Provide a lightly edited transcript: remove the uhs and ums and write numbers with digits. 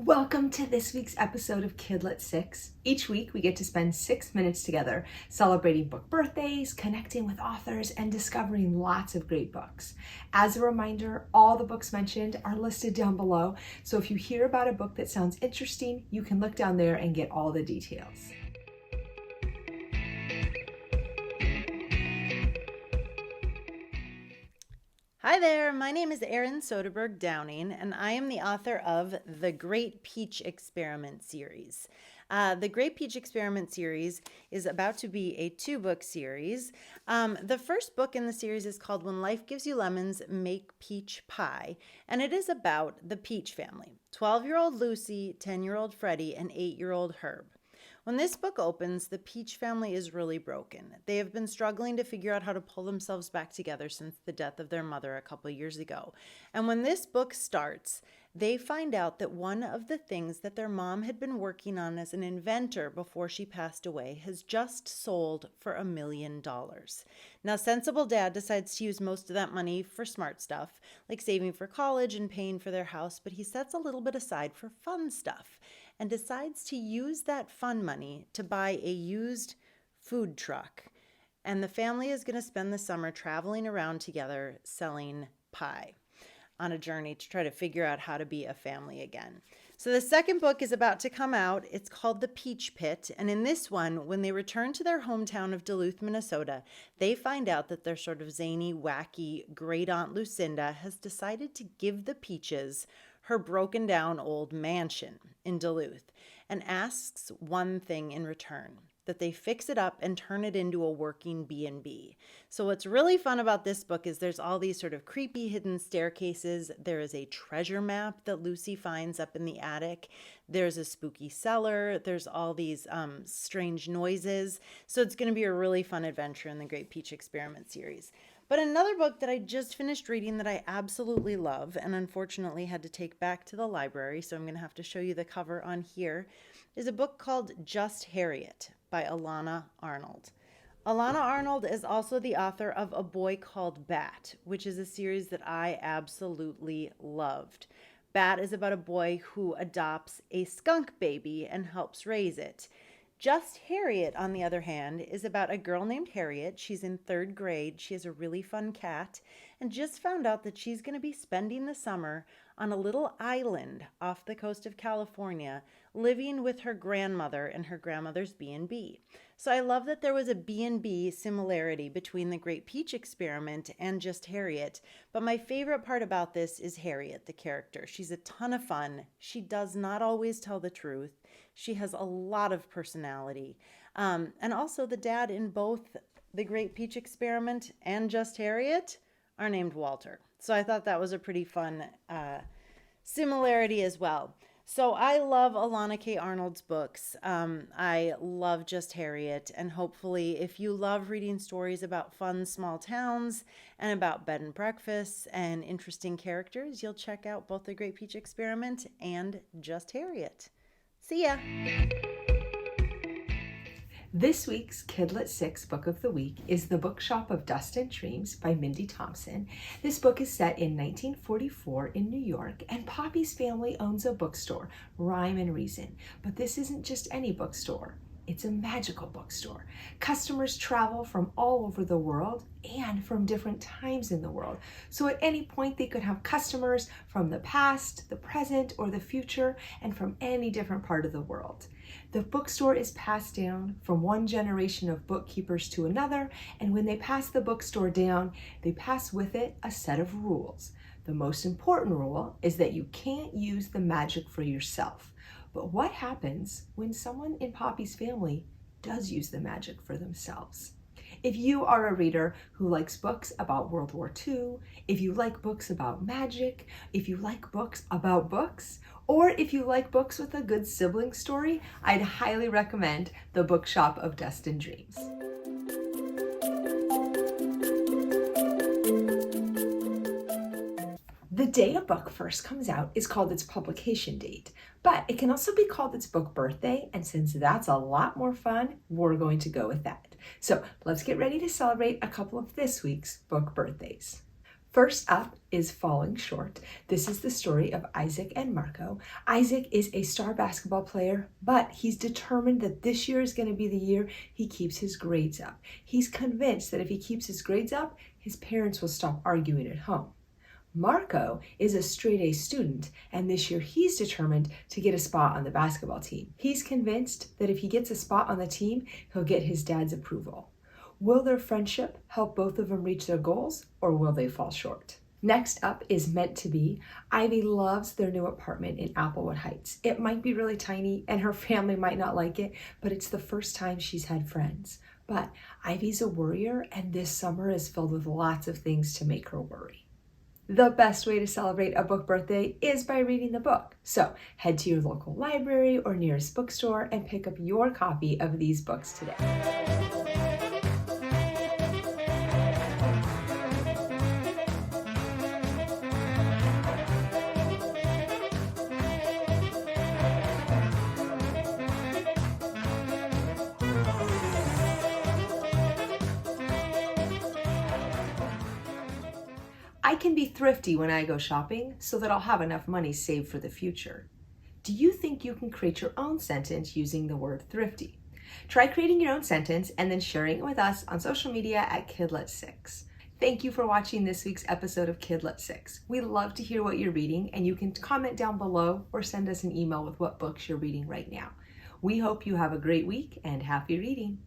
Welcome to this week's episode of Kidlet 6. Each week we get to spend 6 minutes together celebrating book birthdays, connecting with authors, and discovering lots of great books. As a reminder, all the books mentioned are listed down below, so if you hear about a book that sounds interesting, you can look down there and get all the details. Hi there, my name is Erin Soderberg Downing, and I am the author of The Great Peach Experiment series. The Great Peach Experiment series is about to be a 2-book series. The first book in the series is called When Life Gives You Lemons, Make Peach Pie, and it is about the Peach family, 12-year-old Lucy, 10-year-old Freddie, and 8-year-old Herb. When this book opens, the Peach family is really broken. They have been struggling to figure out how to pull themselves back together since the death of their mother a couple years ago. And when this book starts, they find out that one of the things that their mom had been working on as an inventor before she passed away has just sold for $1 million. Now, sensible dad decides to use most of that money for smart stuff, like saving for college and paying for their house, but he sets a little bit aside for fun stuff and decides to use that fun money to buy a used food truck. And the family is going to spend the summer traveling around together selling pie on a journey to try to figure out how to be a family again. So the second book is about to come out. It's called The Peach Pit. And in this one, when they return to their hometown of Duluth, Minnesota, they find out that their sort of zany, wacky great aunt Lucinda has decided to give the Peaches her broken down old mansion in Duluth and asks one thing in return, that they fix it up and turn it into a working B&B. So what's really fun about this book is there's all these sort of creepy hidden staircases. There is a treasure map that Lucy finds up in the attic. There's a spooky cellar. There's all these strange noises. So it's going to be a really fun adventure in the Great Peach Experiment series. But another book that I just finished reading that I absolutely love and unfortunately had to take back to the library, so I'm going to have to show you the cover on here, is a book called Just Harriet by Elana Arnold. Elana Arnold is also the author of A Boy Called Bat, which is a series that I absolutely loved. Bat is about a boy who adopts a skunk baby and helps raise it. Just Harriet, on the other hand, is about a girl named Harriet. She's in 3rd grade. She has a really fun cat and just found out that she's going to be spending the summer on a little island off the coast of California, living with her grandmother in her grandmother's B&B. So I love that there was a B&B similarity between the Great Peach Experiment and Just Harriet. But my favorite part about this is Harriet, the character. She's a ton of fun. She does not always tell the truth. She has a lot of personality. And also the dad in both the Great Peach Experiment and Just Harriet are named Walter. So I thought that was a pretty fun similarity as well. So I love Elana K. Arnold's books. I love Just Harriet. And hopefully if you love reading stories about fun small towns and about bed and breakfasts and interesting characters, you'll check out both the Great Peach Experiment and Just Harriet. See ya! This week's Kidlet 6 book of the week is The Bookshop of Dust and Dreams by Mindy Thompson. This book is set in 1944 in New York, and Poppy's family owns a bookstore, Rhyme and Reason. But this isn't just any bookstore. It's a magical bookstore. Customers travel from all over the world and from different times in the world. So at any point they could have customers from the past, the present, or the future, and from any different part of the world. The bookstore is passed down from one generation of bookkeepers to another, and when they pass the bookstore down, they pass with it a set of rules. The most important rule is that you can't use the magic for yourself. But what happens when someone in Poppy's family does use the magic for themselves? If you are a reader who likes books about World War II, if you like books about magic, if you like books about books, or if you like books with a good sibling story, I'd highly recommend The Bookshop of Dust and Dreams. The day a book first comes out is called its publication date, but it can also be called its book birthday, and since that's a lot more fun, we're going to go with that. So let's get ready to celebrate a couple of this week's book birthdays. First up is Falling Short. This is the story of Isaac and Marco. Isaac is a star basketball player, but he's determined that this year is going to be the year he keeps his grades up. He's convinced that if he keeps his grades up, his parents will stop arguing at home. Marco is a straight-A student, and this year he's determined to get a spot on the basketball team. He's convinced that if he gets a spot on the team, he'll get his dad's approval. Will their friendship help both of them reach their goals, or will they fall short? Next up is Meant to Be. Ivy loves their new apartment in Applewood Heights. It might be really tiny and her family might not like it, but it's the first time she's had friends. But Ivy's a worrier, and this summer is filled with lots of things to make her worry. The best way to celebrate a book birthday is by reading the book. So head to your local library or nearest bookstore and pick up your copy of these books today. I can be thrifty when I go shopping so that I'll have enough money saved for the future. Do you think you can create your own sentence using the word thrifty? Try creating your own sentence and then sharing it with us on social media at Kidlet6. Thank you for watching this week's episode of Kidlet6. We love to hear what you're reading, and you can comment down below or send us an email with what books you're reading right now. We hope you have a great week and happy reading.